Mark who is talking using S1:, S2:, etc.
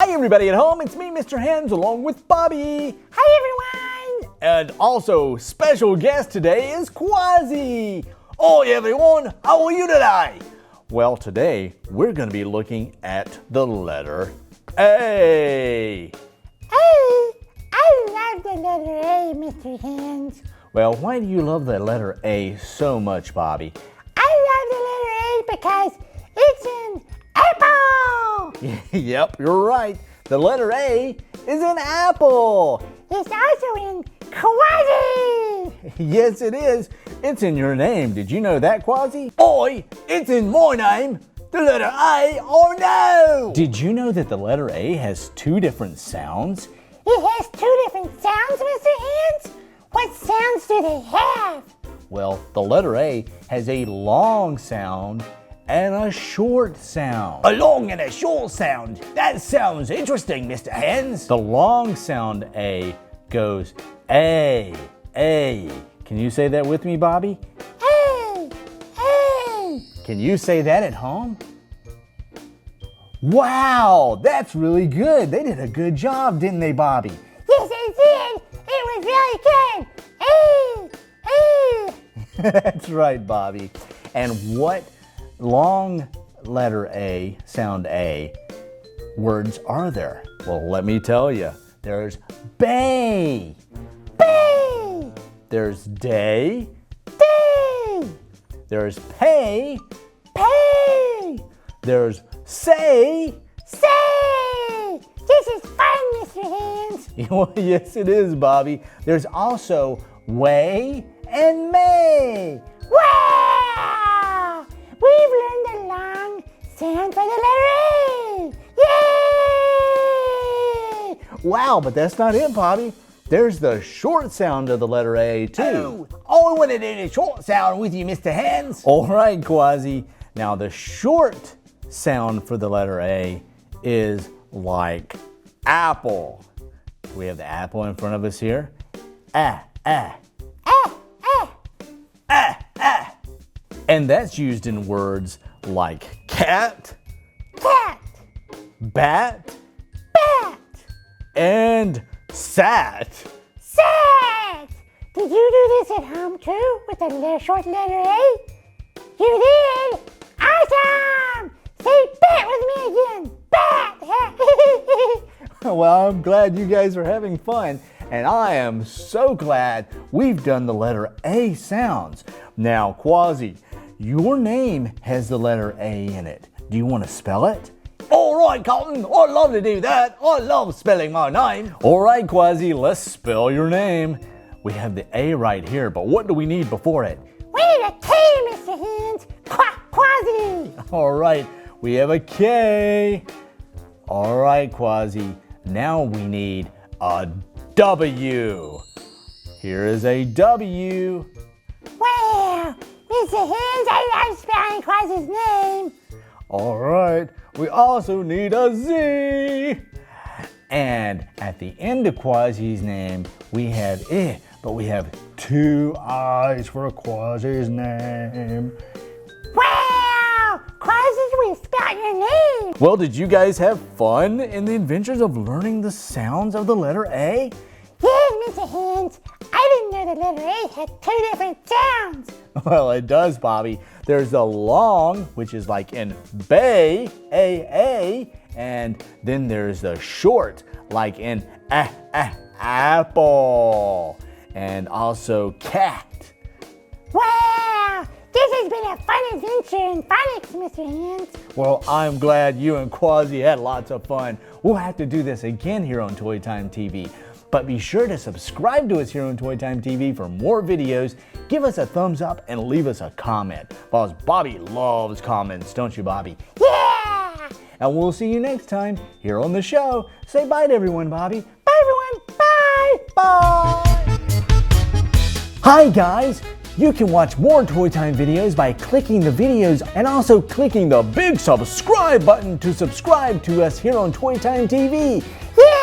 S1: Hi everybody at home, it's me, Mr. Hands, along with Bobbie.
S2: Hi everyone!
S1: And also, special guest today is Kwazii. Hi everyone, how are you today? Well, today we're going to be looking at the letter A.
S2: Hey, I love the letter A, Mr. Hands.
S1: Well, why do you love the letter A so much, Bobbie?
S2: I love the letter A because it's an apple!
S1: Yep, you're right. The letter A is an apple.
S2: It's also in Kwazii!
S1: Yes, it is. It's in your name. Did you know that, Kwazii? Oi, it's in my name. The letter A, oh no! Did you know that the letter A has two different sounds?
S2: It has two different sounds, Mr. Hands? What sounds do they have?
S1: Well, the letter A has a long sound and a short sound. A long and a short sound? That sounds interesting, Mr. Hands. The long sound A goes A, A. Can you say that with me, Bobbie?
S2: A, A.
S1: Can you say that at home? Wow, that's really good. They did a good job, didn't they, Bobbie?
S2: Yes, they did. It was really good. A, A.
S1: That's right, Bobbie. And what long letter A, sound A, words are there? Well, let me tell you. There's bay.
S2: Bay.
S1: There's day.
S2: Day.
S1: There's pay.
S2: Pay.
S1: There's say.
S2: Say. This is fun, Mr. Hands.
S1: Well, yes, it is, Bobbie. There's also way and may.
S2: Wow! We've learned a long sound for the letter A. Yay!
S1: Wow, but that's not it, Bobbie. There's the short sound of the letter A, too. Oh, I want to do the short sound with you, Mr. Hands. All right, Kwazii. Now, the short sound for the letter A is like apple. We have the apple in front of us here. Ah, ah.
S2: Ah, ah.
S1: Ah, ah. And that's used in words like cat,
S2: Cat.
S1: bat,
S2: Bat.
S1: and sat.
S2: Sat. Did you do this at home too with the short letter A? You did? Awesome! Say bat with me again. Bat.
S1: Well, I'm glad you guys are having fun, and I am so glad we've done the letter A sounds. Now, Kwazii, your name has the letter A in it. Do you want to spell it? All right, Colton, I'd love to do that. I love spelling my name. All right, Kwazii, let's spell your name. We have the A right here, but what do we need before it?
S2: We need a K, Mr. Hands. Kwazii.
S1: All right, we have a K. All right, Kwazii, now we need a W. Here is a W.
S2: Wow, Mr. Hands, I love spelling Kwazii's name.
S1: All right, we also need a Z. And at the end of Kwazii's name, we have I, but we have two I's for Kwazii's name.
S2: Wow, Kwazii, we spelled your name.
S1: Well, did you guys have fun in the adventures of learning the sounds of the letter A?
S2: Yes, Mr. Hands, I didn't know the letter A had two different sounds.
S1: Well, it does, Bobbie. There's the long, which is like in bay, A, and then there's the short, like in apple, and also cat.
S2: Wow, this has been a fun adventure in phonics, Mr. Hands.
S1: Well, I'm glad you and Kwazii had lots of fun. We'll have to do this again here on Toy Time TV. But be sure to subscribe to us here on Toy Time TV for more videos. Give us a thumbs up and leave us a comment. Because Bobbie loves comments, don't you, Bobbie?
S2: Yeah!
S1: And we'll see you next time here on the show. Say bye to everyone, Bobbie.
S2: Bye, everyone. Bye.
S1: Bye! Hi, guys. You can watch more Toy Time videos by clicking the videos and also clicking the big subscribe button to subscribe to us here on Toy Time TV.
S2: Yeah!